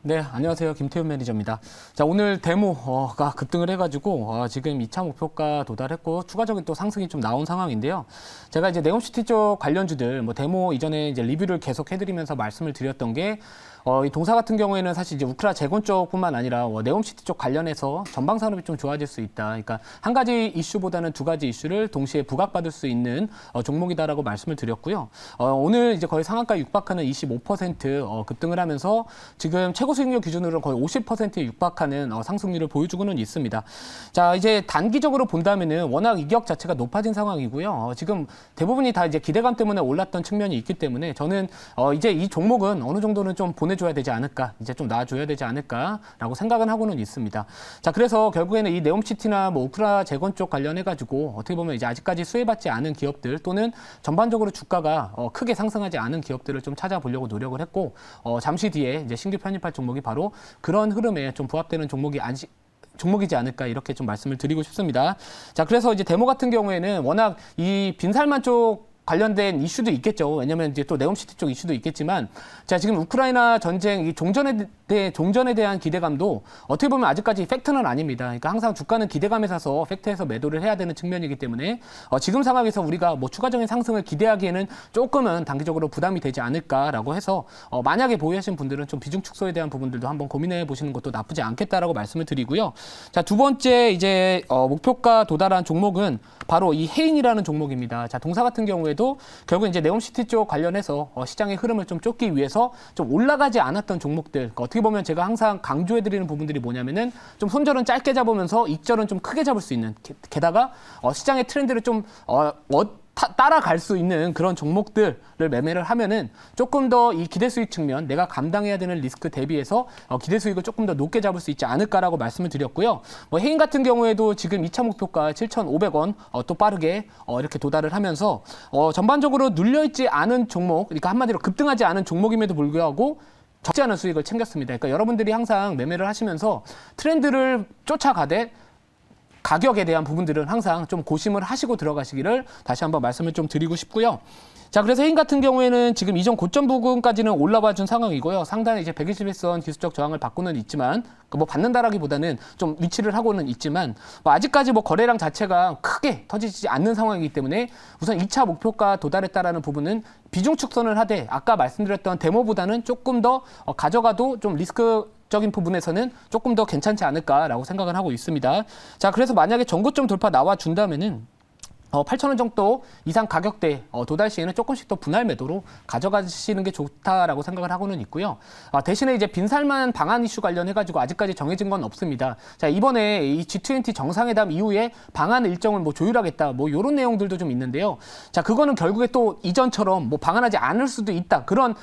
네, 안녕하세요. 김태훈 매니저입니다. 자, 오늘 데모가 급등을 해가지고 지금 2차 목표가 도달했고 추가적인 또 상승이 좀 나온 상황인데요. 제가 이제 네옴시티 쪽 관련주들 뭐 데모 이전에 이제 리뷰를 계속 해드리면서 말씀을 드렸던 게 이 동사 같은 경우에는 사실 이제 우크라 재건 쪽뿐만 아니라 네옴시티 쪽 관련해서 전방 산업이 좀 좋아질 수 있다. 그러니까 한 가지 이슈보다는 두 가지 이슈를 동시에 부각받을 수 있는 종목이다라고 말씀을 드렸고요. 오늘 이제 거의 상한가 육박하는 25% 급등을 하면서 지금 최고 수익률 기준으로 거의 50%에 육박하는 상승률을 보여주고는 있습니다. 자, 이제 단기적으로 본다면은 워낙 이격 자체가 높아진 상황이고요. 지금 대부분이 다 이제 기대감 때문에 올랐던 측면이 있기 때문에 저는 이제 이 종목은 어느 정도는 좀 보내줘야 되지 않을까, 이제 좀 놔줘야 되지 않을까라고 생각은 하고는 있습니다. 자, 그래서 결국에는 이 네옴시티나 뭐 우크라 재건 쪽 관련해가지고 어떻게 보면 이제 아직까지 수혜받지 않은 기업들 또는 전반적으로 주가가 크게 상승하지 않은 기업들을 좀 찾아보려고 노력을 했고 잠시 뒤에 이제 신규 편입할 종목이 바로 그런 흐름에 좀 부합되는 종목이지 않을까 이렇게 좀 말씀을 드리고 싶습니다. 자, 그래서 이제 데모 같은 경우에는 워낙 이 빈살만 쪽 관련된 이슈도 있겠죠. 왜냐하면 이제 또 네옴시티 쪽 이슈도 있겠지만, 자, 지금 우크라이나 전쟁 이 종전에 대한 기대감도 어떻게 보면 아직까지 팩트는 아닙니다. 그러니까 항상 주가는 기대감에 사서 팩트에서 매도를 해야 되는 측면이기 때문에 지금 상황에서 우리가 뭐 추가적인 상승을 기대하기에는 조금은 단기적으로 부담이 되지 않을까라고 해서 만약에 보유하신 분들은 좀 비중 축소에 대한 부분들도 한번 고민해 보시는 것도 나쁘지 않겠다라고 말씀을 드리고요. 자, 두 번째 이제 목표가 도달한 종목은 바로 이 해인이라는 종목입니다. 자, 동사 같은 경우에도 결국 이제 네옴시티 쪽 관련해서 시장의 흐름을 좀 쫓기 위해서 좀 올라가지 않았던 종목들. 그러니까 어떻게 보면 제가 항상 강조해드리는 부분들이 뭐냐면은 좀 손절은 짧게 잡으면서 익절은 좀 크게 잡을 수 있는. 게다가 시장의 트렌드를 좀 따라갈 수 있는 그런 종목들을 매매를 하면은 조금 더 이 기대 수익 측면, 내가 감당해야 되는 리스크 대비해서 기대 수익을 조금 더 높게 잡을 수 있지 않을까라고 말씀을 드렸고요. 뭐 해인 같은 경우에도 지금 2차 목표가 7,500원 또 빠르게 이렇게 도달을 하면서 전반적으로 눌려있지 않은 종목, 그러니까 한마디로 급등하지 않은 종목임에도 불구하고 적지 않은 수익을 챙겼습니다. 그러니까 여러분들이 항상 매매를 하시면서 트렌드를 쫓아가되 가격에 대한 부분들은 항상 좀 고심을 하시고 들어가시기를 다시 한번 말씀을 좀 드리고 싶고요. 자, 그래서 해인 같은 경우에는 지금 이전 고점 부근까지는 올라와 준 상황이고요. 상단에 이제 121선 기술적 저항을 받고는 있지만, 뭐 받는다라기보다는 좀 위치를 하고는 있지만, 뭐 아직까지 뭐 거래량 자체가 크게 터지지 않는 상황이기 때문에 우선 2차 목표가 도달했다라는 부분은 비중 축소를 하되 아까 말씀드렸던 데모보다는 조금 더 가져가도 좀 리스크적인 부분에서는 조금 더 괜찮지 않을까라고 생각을 하고 있습니다. 자, 그래서 만약에 전고점 돌파 나와준다면은 8,000원 정도 이상 가격대 도달 시에는 조금씩 더 분할 매도로 가져가시는 게 좋다라고 생각을 하고는 있고요. 대신에 이제 빈살만 방한 이슈 관련해가지고 아직까지 정해진 건 없습니다. 자, 이번에 이 G20 정상회담 이후에 방한 일정을 뭐 조율하겠다, 뭐 이런 내용들도 좀 있는데요. 자, 그거는 결국에 또 이전처럼 뭐 방한하지 않을 수도 있다, 그런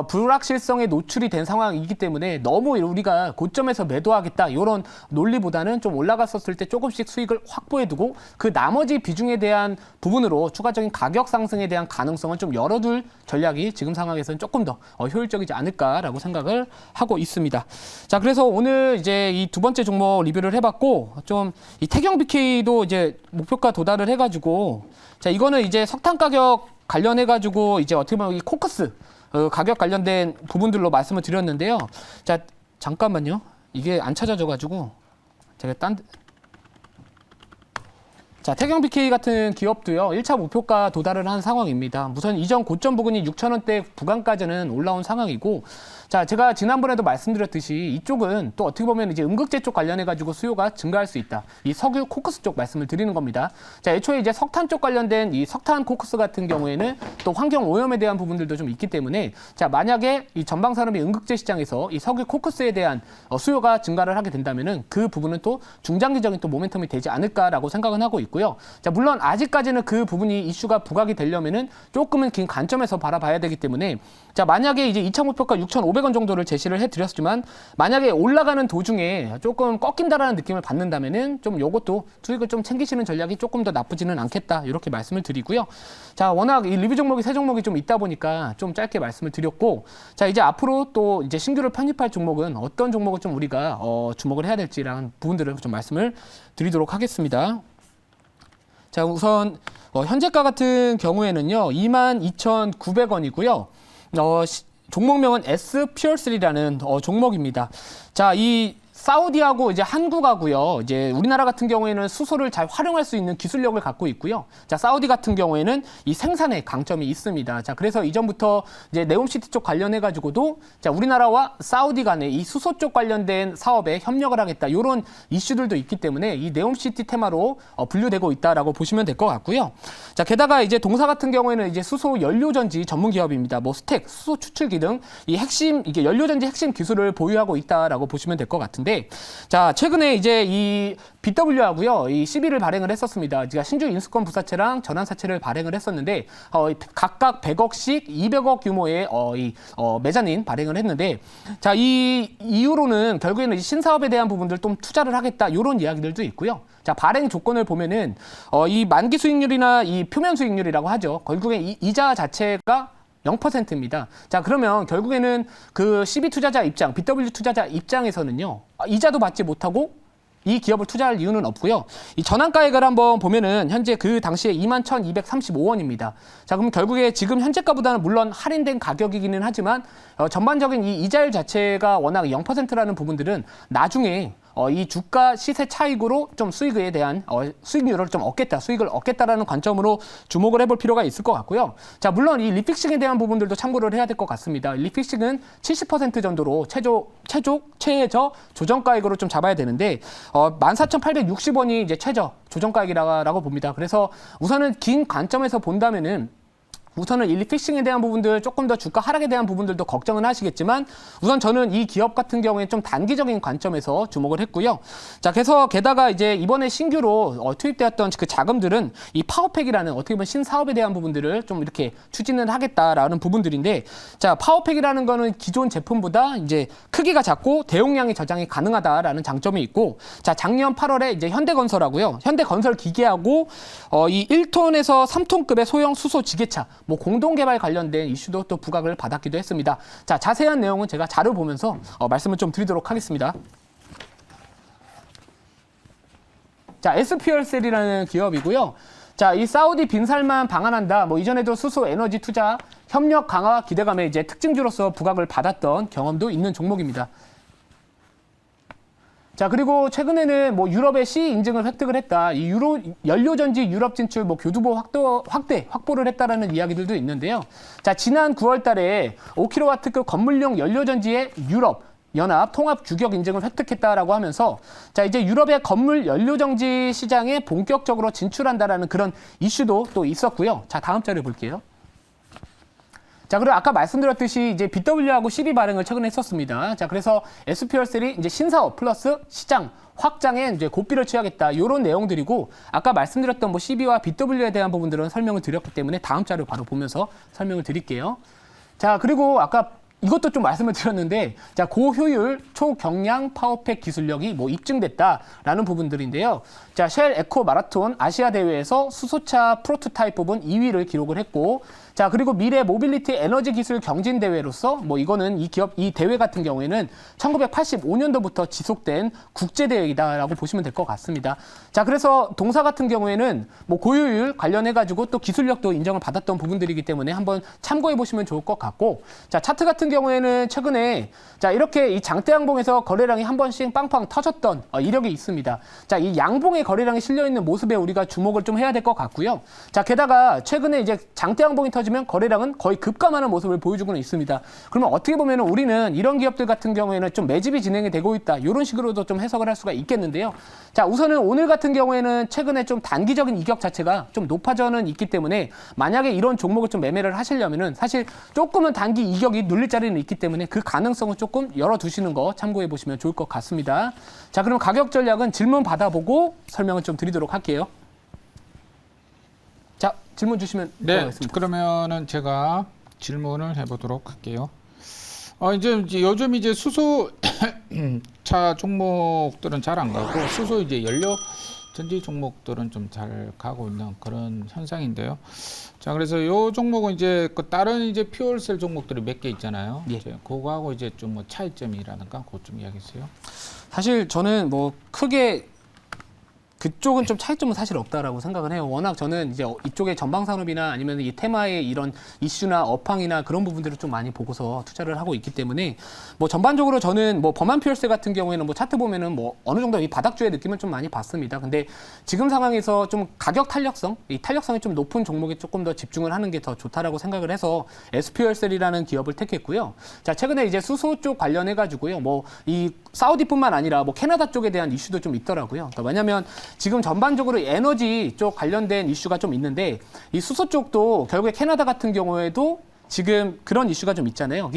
불확실성에 노출이 된 상황이기 때문에 너무 우리가 고점에서 매도하겠다 이런 논리보다는 좀 올라갔었을 때 조금씩 수익을 확보해두고 그 나머지 비중에 대한 부분으로 추가적인 가격 상승에 대한 가능성을 좀 열어둘 전략이 지금 상황에서는 조금 더 효율적이지 않을까라고 생각을 하고 있습니다. 자, 그래서 오늘 이제 이 두 번째 종목 리뷰를 해봤고, 좀 이 태경 BK도 이제 목표가 도달을 해가지고, 자, 이거는 이제 석탄 가격 관련해가지고 이제 어떻게 보면 이 코커스 가격 관련된 부분들로 말씀을 드렸는데요. 자, 잠깐만요. 이게 안 찾아져가지고 제가 자, 태경 BK 같은 기업도요, 1차 목표가 도달을 한 상황입니다. 우선 이전 고점 부근이 6,000원대 구간까지는 올라온 상황이고, 자, 제가 지난번에도 말씀드렸듯이 이쪽은 또 어떻게 보면 이제 음극재 쪽 관련해가지고 수요가 증가할 수 있다. 이 석유 코크스 쪽 말씀을 드리는 겁니다. 자, 애초에 이제 석탄 쪽 관련된 이 석탄 코크스 같은 경우에는 또 환경 오염에 대한 부분들도 좀 있기 때문에, 자, 만약에 이 전방 산업의 음극재 시장에서 이 석유 코크스에 대한 수요가 증가를 하게 된다면은 그 부분은 또 중장기적인 또 모멘텀이 되지 않을까라고 생각은 하고 있고요. 자, 물론 아직까지는 그 부분이 이슈가 부각이 되려면은 조금은 긴 관점에서 바라봐야 되기 때문에, 자, 만약에 이제 2차 목표가 6,500원 정도를 제시를 해드렸지만, 만약에 올라가는 도중에 조금 꺾인다라는 느낌을 받는다면은 좀 요것도 수익을 좀 챙기시는 전략이 조금 더 나쁘지는 않겠다, 이렇게 말씀을 드리고요. 자, 워낙 이 리뷰 종목이 세 종목이 좀 있다 보니까 좀 짧게 말씀을 드렸고, 자, 이제 앞으로 또 이제 신규로 편입할 종목은 어떤 종목을 좀 우리가 주목을 해야 될지라는 부분들을 좀 말씀을 드리도록 하겠습니다. 자, 우선 현재가 같은 경우에는요, 22,900원이고요. 종목명은 SPR3라는 종목입니다. 자, 이 사우디하고 이제 한국하고요. 이제 우리나라 같은 경우에는 수소를 잘 활용할 수 있는 기술력을 갖고 있고요. 자, 사우디 같은 경우에는 이 생산에 강점이 있습니다. 자, 그래서 이전부터 이제 네옴시티 쪽 관련해 가지고도 자, 우리나라와 사우디 간에 이 수소 쪽 관련된 사업에 협력을 하겠다. 이런 이슈들도 있기 때문에 이 네옴시티 테마로 분류되고 있다라고 보시면 될 것 같고요. 자, 게다가 이제 동사 같은 경우에는 이제 수소 연료전지 전문 기업입니다. 뭐 스택, 수소 추출기 등 이 핵심 이게 연료전지 핵심 기술을 보유하고 있다라고 보시면 될 것 같은데. 자, 최근에 이제 이 BW하고요, 이 CB를 발행을 했었습니다. 제가 신주 인수권 부사채랑 전환사채를 발행을 했었는데, 각각 100억씩 200억 규모의 메자닌 발행을 했는데, 자, 이 이후로는 결국에는 신사업에 대한 부분들 좀 투자를 하겠다, 이런 이야기들도 있고요. 자, 발행 조건을 보면은, 이 만기 수익률이나 이 표면 수익률이라고 하죠. 결국엔 이자 자체가 0%입니다. 자, 그러면 결국에는 그 CB 투자자 입장, BW 투자자 입장에서는요, 이자도 받지 못하고 이 기업을 투자할 이유는 없고요. 이 전환가액을 한번 보면은 현재 그 당시에 21,235원입니다. 자, 그럼 결국에 지금 현재가보다는 물론 할인된 가격이기는 하지만 전반적인 이 이자율 자체가 워낙 0%라는 부분들은 나중에 이 주가 시세 차익으로 좀 수익에 대한 수익률을 좀 얻겠다, 수익을 얻겠다라는 관점으로 주목을 해볼 필요가 있을 것 같고요. 자, 물론 이 리픽싱에 대한 부분들도 참고를 해야 될 것 같습니다. 리픽싱은 70% 정도로 최저 조정가액으로 좀 잡아야 되는데 14,860원이 이제 최저 조정가액이라고 봅니다. 그래서 우선은 긴 관점에서 본다면은 우선은 이 리픽싱에 대한 부분들, 조금 더 주가 하락에 대한 부분들도 걱정은 하시겠지만 우선 저는 이 기업 같은 경우에 좀 단기적인 관점에서 주목을 했고요. 자, 그래서 게다가 이제 이번에 신규로 투입되었던 그 자금들은 이 파워팩이라는 어떻게 보면 신사업에 대한 부분들을 좀 이렇게 추진을 하겠다라는 부분들인데, 자, 파워팩이라는 거는 기존 제품보다 이제 크기가 작고 대용량이 저장이 가능하다라는 장점이 있고, 자, 작년 8월에 이제 현대건설하고요, 현대건설 기계하고 이 1톤에서 3톤급의 소형 수소 지게차 뭐 공동 개발 관련된 이슈도 또 부각을 받았기도 했습니다. 자, 자세한 내용은 제가 자료 보면서 말씀을 좀 드리도록 하겠습니다. 자, SPR3라는 기업이고요. 자, 이 사우디 빈살만 방한한다. 뭐 이전에도 수소 에너지 투자 협력 강화 기대감의 이제 특징주로서 부각을 받았던 경험도 있는 종목입니다. 자, 그리고 최근에는 뭐 유럽의 C 인증을 획득을 했다. 이 연료전지 유럽 진출 뭐 교두보 확보를 했다라는 이야기들도 있는데요. 자, 지난 9월 달에 5kW급 건물용 연료전지의 유럽 연합 통합 규격 인증을 획득했다라고 하면서 자, 이제 유럽의 건물 연료전지 시장에 본격적으로 진출한다라는 그런 이슈도 또 있었고요. 자, 다음 자료 볼게요. 자, 그리고 아까 말씀드렸듯이 이제 BW하고 CB 발행을 최근에 했었습니다. 자, 그래서 SPR3 이제 신사업 플러스 시장 확장에 이제 고삐를 취하겠다. 이런 내용들이고, 아까 말씀드렸던 뭐 CB와 BW에 대한 부분들은 설명을 드렸기 때문에 다음 자료 바로 보면서 설명을 드릴게요. 자, 그리고 아까 이것도 좀 말씀을 드렸는데, 자, 고효율 초경량 파워팩 기술력이 뭐 입증됐다라는 부분들인데요. 자, 쉘 에코 마라톤 아시아 대회에서 수소차 프로토타입 부분 2위를 기록을 했고, 자, 그리고 미래 모빌리티 에너지 기술 경진 대회로서 뭐 이거는 이 대회 같은 경우에는 1985년도부터 지속된 국제 대회이다라고 보시면 될 것 같습니다. 자, 그래서 동사 같은 경우에는 뭐 고효율 관련해 가지고 또 기술력도 인정을 받았던 부분들이기 때문에 한번 참고해 보시면 좋을 것 같고, 자, 차트 같은 경우에는 최근에 자, 이렇게 이 장대 양봉에서 거래량이 한 번씩 빵빵 터졌던 이력이 있습니다. 자, 이 양봉에 거래량이 실려 있는 모습에 우리가 주목을 좀 해야 될 것 같고요. 자, 게다가 최근에 이제 장대 양봉이 터지면 거래량은 거의 급감하는 모습을 보여주고는 있습니다. 그러면 어떻게 보면 우리는 이런 기업들 같은 경우에는 좀 매집이 진행이 되고 있다, 이런 식으로도 좀 해석을 할 수가 있겠는데요. 자, 우선은 오늘 같은 경우에는 최근에 좀 단기적인 이격 자체가 좀 높아져는 있기 때문에 만약에 이런 종목을 좀 매매를 하시려면은 사실 조금은 단기 이격이 눌릴 자리는 있기 때문에 그 가능성은 조금 열어두시는 거 참고해 보시면 좋을 것 같습니다. 자, 그럼 가격 전략은 질문 받아보고 설명을 좀 드리도록 할게요. 자, 질문 주시면 네, 그러면은 제가 질문을 해보도록 할게요. 이제 요즘 이제 수소차 종목들은 잘 안 가고 수소 이제 연료 전지 종목들은 좀 잘 가고 있는 그런 현상인데요. 자, 그래서 요 종목은 이제 그 다른 이제 퓨얼셀 종목들이 몇 개 있잖아요. 예. 이제 그거하고 이제 좀 뭐 차이점이라든가 그것 좀 이야기해주세요. 사실 저는 뭐 크게 그쪽은 좀 차이점은 사실 없다라고 생각을 해요. 워낙 저는 이제 이쪽의 전방 산업이나 아니면 이 테마의 이런 이슈나 업황이나 그런 부분들을 좀 많이 보고서 투자를 하고 있기 때문에 뭐 전반적으로 저는 뭐 범한 퓨얼셀 같은 경우에는 뭐 차트 보면은 뭐 어느 정도 이 바닥주의 느낌을 좀 많이 봤습니다. 근데 지금 상황에서 좀 가격 탄력성, 이 탄력성이 좀 높은 종목에 조금 더 집중을 하는 게 더 좋다라고 생각을 해서 SPL셀이라는 기업을 택했고요. 자, 최근에 이제 수소 쪽 관련해 가지고요. 뭐 이 사우디뿐만 아니라 뭐 캐나다 쪽에 대한 이슈도 좀 있더라고요. 그러니까 왜냐하면 지금 전반적으로 에너지 쪽 관련된 이슈가 좀 있는데 이 수소 쪽도 결국에 캐나다 같은 경우에도 지금 그런 이슈가 좀 있잖아요.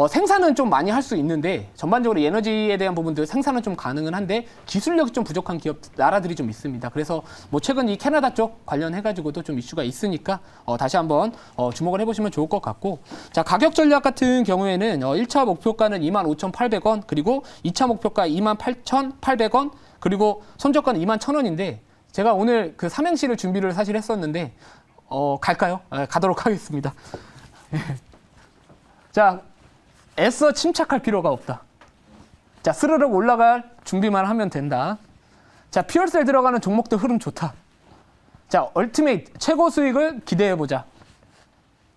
생산은 좀 많이 할 수 있는데 전반적으로 에너지에 대한 부분들 생산은 좀 가능은 한데 기술력이 좀 부족한 기업 나라들이 좀 있습니다. 그래서 뭐 최근 이 캐나다 쪽 관련해가지고도 좀 이슈가 있으니까 다시 한번 주목을 해보시면 좋을 것 같고, 자, 가격 전략 같은 경우에는 1차 목표가는 25,800원, 그리고 2차 목표가 28,800원, 그리고 손절가는 21,000원인데 제가 오늘 그 삼행시를 준비를 사실 했었는데 갈까요? 가도록 하겠습니다. 자, 애써 침착할 필요가 없다. 자, 스르륵 올라갈 준비만 하면 된다. 자, 퓨얼셀 들어가는 종목들 흐름 좋다. 자, 얼티메이트 최고 수익을 기대해보자.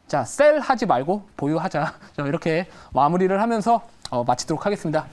자, 셀 하지 말고 보유하자. 자, 이렇게 마무리를 하면서 마치도록 하겠습니다.